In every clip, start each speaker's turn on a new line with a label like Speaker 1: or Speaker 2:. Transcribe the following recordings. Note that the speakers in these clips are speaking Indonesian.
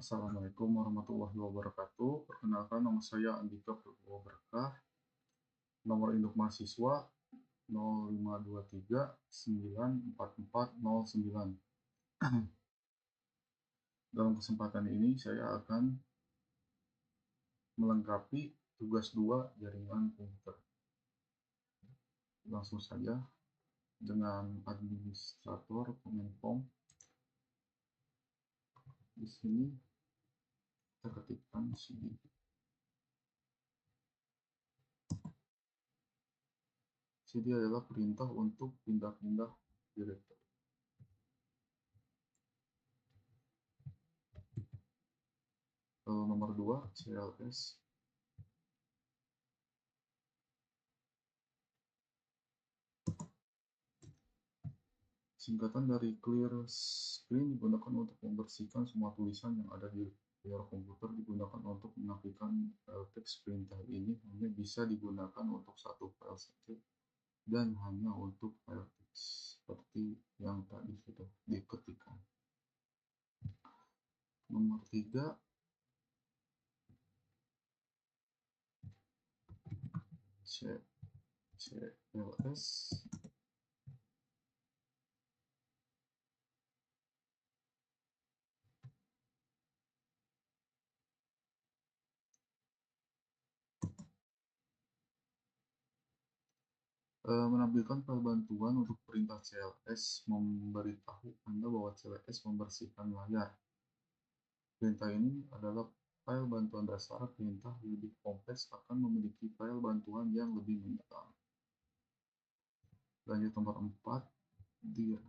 Speaker 1: Assalamualaikum warahmatullahi wabarakatuh. Perkenalkan, nama saya Andika Purwo Berkah. Nomor induk mahasiswa 0523944009. Dalam kesempatan ini saya akan melengkapi tugas 2 jaringan komputer. Langsung saja dengan administrator Kemenkom. Di sini kita ketikkan cd. cd adalah perintah untuk pindah-pindah direktori. Lalu nomor 2 cls. Singkatan dari clear screen digunakan untuk membersihkan semua tulisan yang ada di layar komputer. Digunakan untuk menampilkan file teks. Perintah ini hanya bisa digunakan untuk satu file saja dan hanya untuk file teks seperti yang tadi sudah diketikkan. Nomor 3 cls. Menampilkan file bantuan untuk perintah cls memberitahu Anda bahwa cls membersihkan layar. Perintah ini adalah file bantuan dasar. Perintah lebih kompleks akan memiliki file bantuan yang lebih mendalam. Lanjut nomor 4, dir.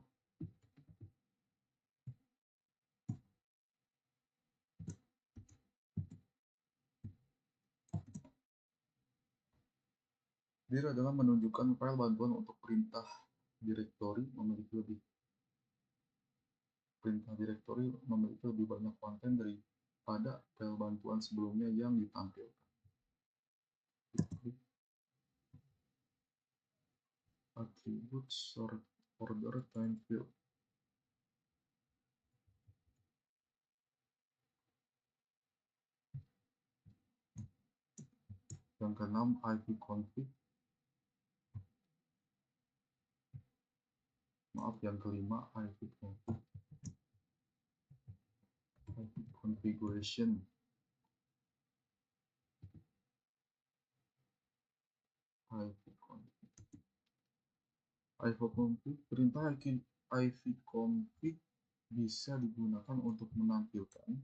Speaker 1: Dir adalah menunjukkan file bantuan untuk perintah direktori memiliki lebih banyak konten daripada file bantuan sebelumnya yang ditampilkan. Atribut sort order time field. Yang keenam, ipconfig. Yang kelima, ipconfig. Configuration. ipconfig. Perintah ipconfig bisa digunakan untuk menampilkan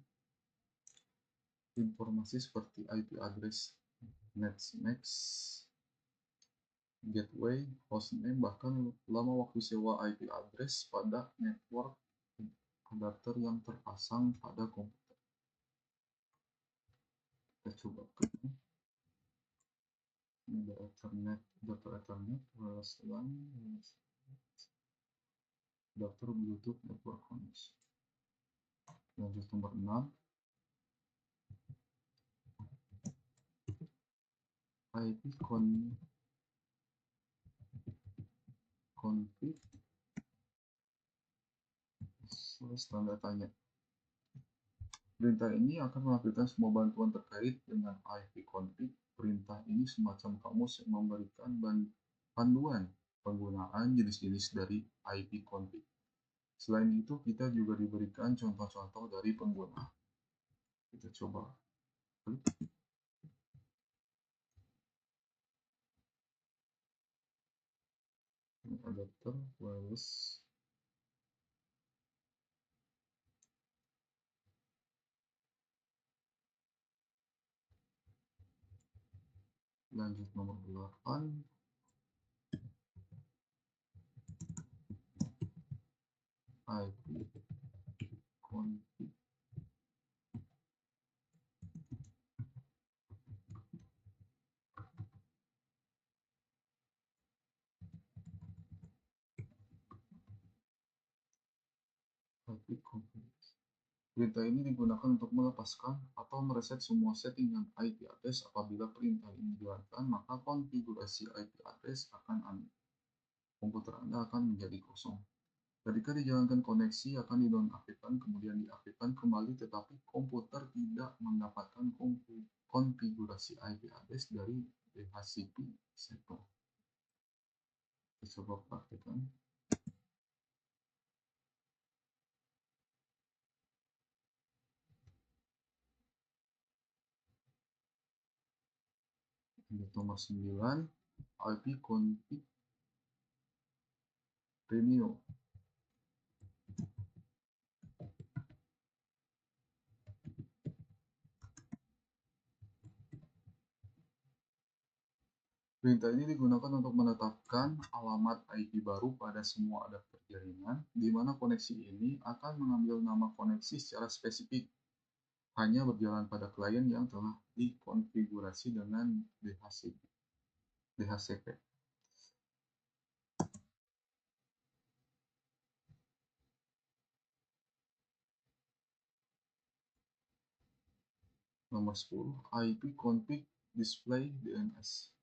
Speaker 1: informasi seperti IP address, netmask, gateway, hostname, bahkan lama waktu sewa IP address pada network adapter yang terpasang pada komputer. Kita coba klik. Ini ada Ethernet, adapter Ethernet, wireless LAN, adapter Bluetooth network connection. Lanjut nomor 6. ipconfig tanda tanya. Perintah ini akan menampilkan semua bantuan terkait dengan ipconfig. Perintah ini semacam kamus yang memberikan panduan penggunaan jenis-jenis dari ipconfig. Selain itu, kita juga diberikan contoh-contoh dari pengguna. Kita coba klik. Adapter wireless. Lanjut nomor 8. ipconfig. Perintah ini digunakan untuk melepaskan atau mereset semua settingan IP address. Apabila perintah ini dijalankan, maka konfigurasi IP address akan aneh. Komputer Anda akan menjadi kosong. Ketika dijalankan koneksi akan dinonaktifkan kemudian diaktifkan kembali tetapi komputer tidak mendapatkan konfigurasi IP address dari DHCP server. Kita coba praktekkan. Nomor 9 IP config renew. Perintah ini digunakan untuk menetapkan alamat IP baru pada semua adapter jaringan, di mana koneksi ini akan mengambil nama koneksi secara spesifik, hanya berjalan pada klien yang telah dikonfigurasi dengan DHCP. Nomor 10 IP config display DNS.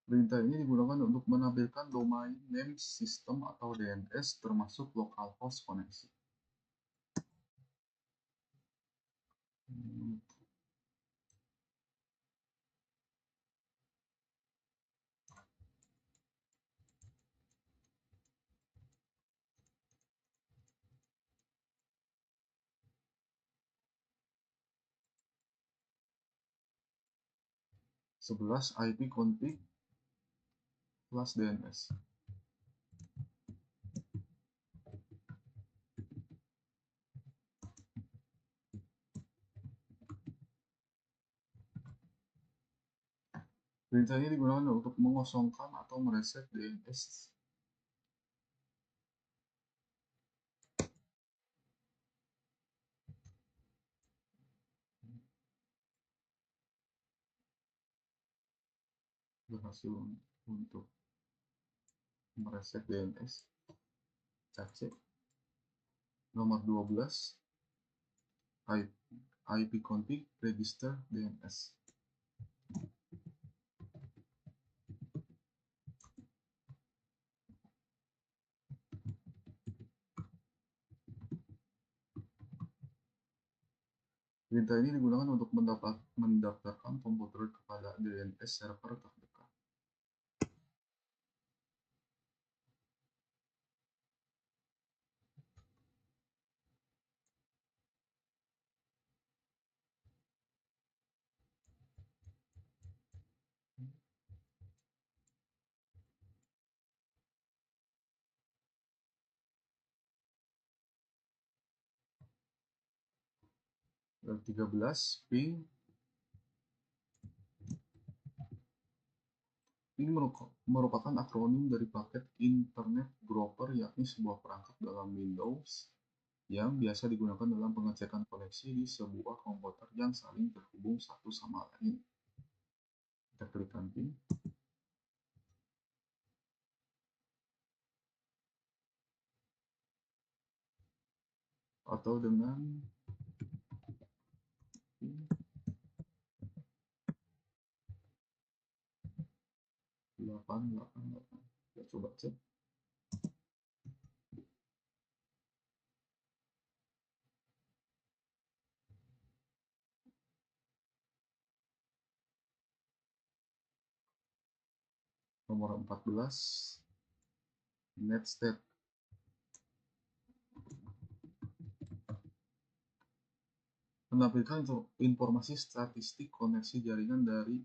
Speaker 1: Perintah ini digunakan untuk menampilkan domain name system atau DNS termasuk localhost koneksi. 11 IP config plus DNS. Perintah ini digunakan untuk mengosongkan atau mereset DNS. Berhasil untuk mereset DNS. Cek. Nomor 12 IP config register DNS. Perintah ini digunakan untuk mendaftarkan komputer kepada DNS server terdekat. Dan 13 ping. Ini merupakan akronim dari paket Internet Grouper, yakni sebuah perangkat dalam Windows yang biasa digunakan dalam pengecekan koneksi di sebuah komputer yang saling terhubung satu sama lain. Kita klikkan ping. Atau dengan ping 888. Kita coba cek. Nomor 14 netstate. Menampilkan informasi statistik koneksi jaringan dari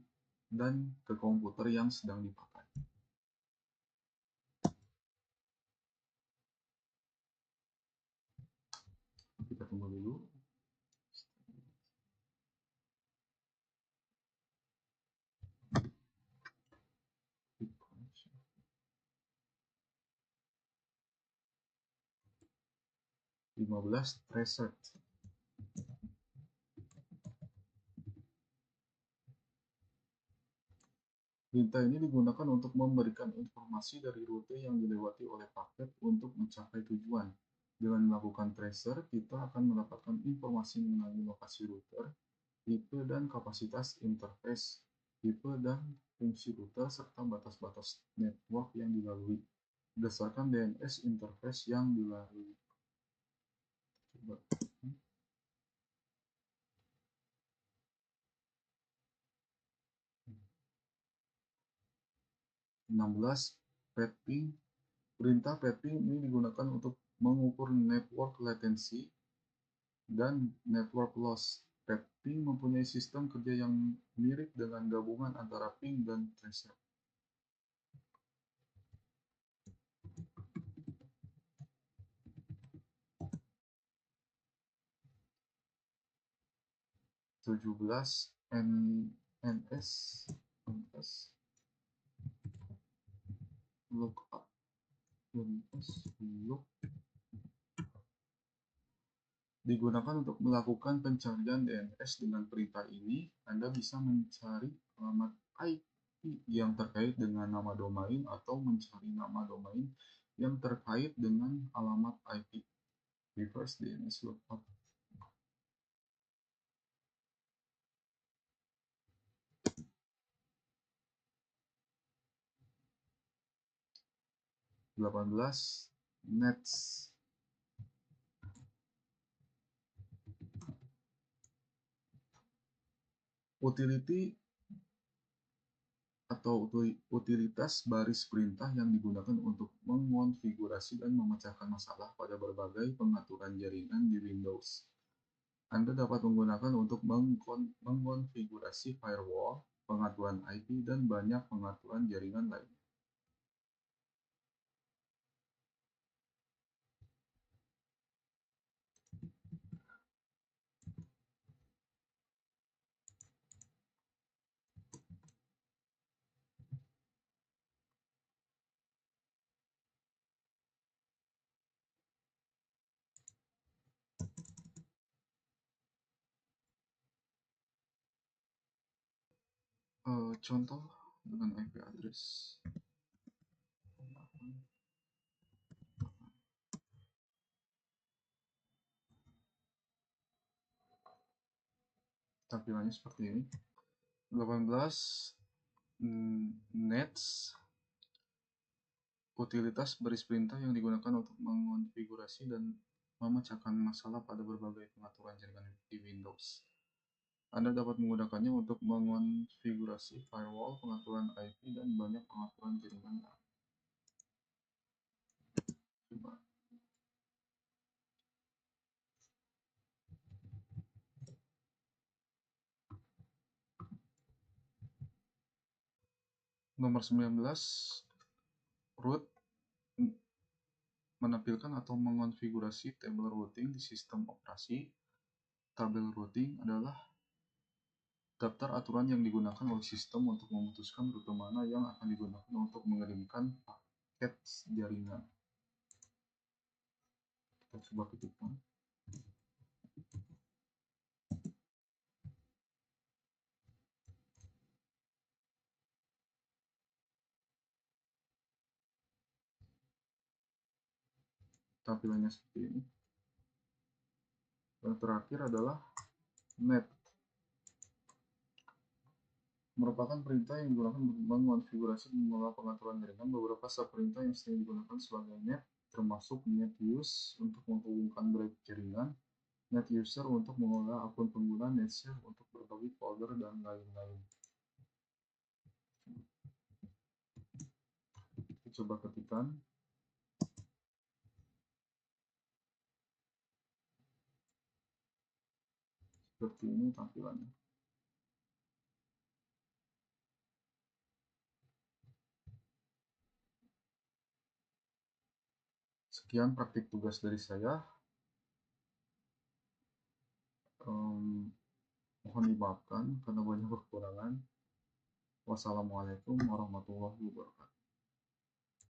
Speaker 1: dan ke komputer yang sedang dipakai. Kita tunggu dulu. Reset. Perintah ini digunakan untuk memberikan informasi dari rute yang dilewati oleh paket untuk mencapai tujuan. Dengan melakukan tracer, kita akan mendapatkan informasi mengenai lokasi router, tipe dan kapasitas interface, tipe dan fungsi router, serta batas-batas network yang dilalui berdasarkan DNS interface yang dilalui. Coba. 16. Pathing. Perintah pathing ini digunakan untuk mengukur network latency dan network loss. Pathing mempunyai sistem kerja yang mirip dengan gabungan antara ping dan tracer. NS lookup digunakan untuk melakukan pencarian DNS. Dengan perintah ini, Anda bisa mencari alamat IP yang terkait dengan nama domain atau mencari nama domain yang terkait dengan alamat IP. Reverse DNS lookup. Nets. Utility atau utilitas baris perintah yang digunakan untuk mengonfigurasi dan memecahkan masalah pada berbagai pengaturan jaringan di Windows. Anda dapat menggunakan untuk mengonfigurasi firewall, pengaturan IP, dan banyak pengaturan jaringan lainnya. Contoh dengan IP address. Tampilannya seperti ini. 18. Nets. Utilitas baris perintah yang digunakan untuk mengonfigurasi dan memecahkan masalah pada berbagai pengaturan jaringan di Windows. Anda dapat menggunakannya untuk mengonfigurasi firewall, pengaturan IP, dan banyak pengaturan jaringan. Coba. Nomor 19. Root. Menampilkan atau mengonfigurasi tabel routing di sistem operasi. Tabel routing adalah daftar aturan yang digunakan oleh sistem untuk memutuskan rute mana yang akan digunakan untuk mengirimkan paket jaringan. Kita coba ketikkan. Tampilannya seperti ini. Yang terakhir adalah net. Merupakan perintah yang digunakan untuk mengonfigurasi dan mengelola pengaturan jaringan. Beberapa subperintah yang sering digunakan sebagai net termasuk net use untuk menghubungkan drive jaringan, net user untuk mengelola akun pengguna, net share untuk berbagi folder, dan lain-lain. Kita coba ketikkan. Seperti ini tampilannya. Sekian praktik tugas dari saya. Mohon dimaafkan karena banyak kekurangan. Wassalamualaikum warahmatullahi wabarakatuh.